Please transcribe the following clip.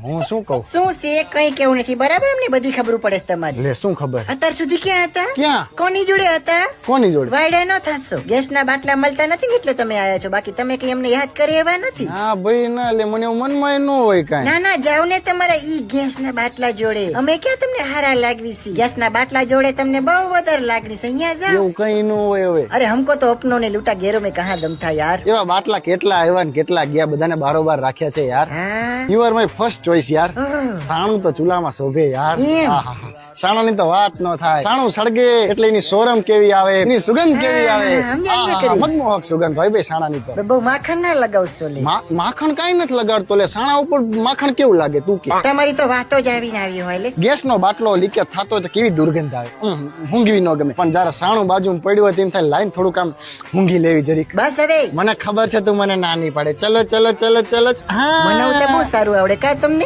હું શું કહું? શું છે કઈ કેવું નથી બરાબર અમને બધી ખબર પડે છે તમારી. લે શું ખબર? અત્યાર સુધી ક્યાં હતા? ક્યાં? કોની જોડે હતા? કોની જોડે? વાયડા ન થશો. ગેસના બાટલા મળતા નથી ને એટલે તમે આયા છો, બાકી તમે કઈ અમને યાદ કરી એવા નથી. હા ભાઈ ના, લે મને એવું મનમાં ન હોય કાંઈ. ના ના જાવ ને તમારા ઈ ગેસના બાટલા જોડે. અમે ક્યાં તમને હારા લાગવી છે? ગેસના બાટલા જોડે તમને બહુ વધારે લાગણી છે. અહીંયા જાઓ. એવું કઈ ન હોય હવે. અરે हमको तो अपनों ने लूटा गैरों में कहाँ दम था यार. એવા બાટલા કેટલા આવ્યા ને કેટલા ગયા, બધાને બારોબાર રાખ્યા છે યાર. हाँ you are my first choice યાર. ઓહ. સાણું તો ચૂલામાં શોભે યાર. એમ? આહાહા. સાણાની તો વાત ન થાય. સાણું સળગે એટલે એની સોરમ કેવી આવે, એની સુગંધ કેવી આવે. સમજાય ને આહાહા, કરી. મનમોહક સુગંધ હોય ભાઈ સાણાની તો. બહુ માખણ ના લગાવશો લે. માખણ કાઈ નથી લગાડતો લે. સાણા ઉપર માખણ કેવું લાગે તું કે? તમારી તો વાતો જ આવીને આવી હોય લે. ગેસનો બાટલો લીકેજ થતો તો કેવી દુર્ગંધ આવે. ઊંઘવી ન ગમે, પણ જયારે સાણું બાજુ પડ્યું હોય તેમ થાય લાઈન થોડુંક આમ ઊંઘી લેવી જરીક. બસ હવે મને ખબર છે તું મને ના નહીં પાડે. ચલો ચલો ચલો ચલો. હા મને તો બહુ સારું આવડે કા તમને.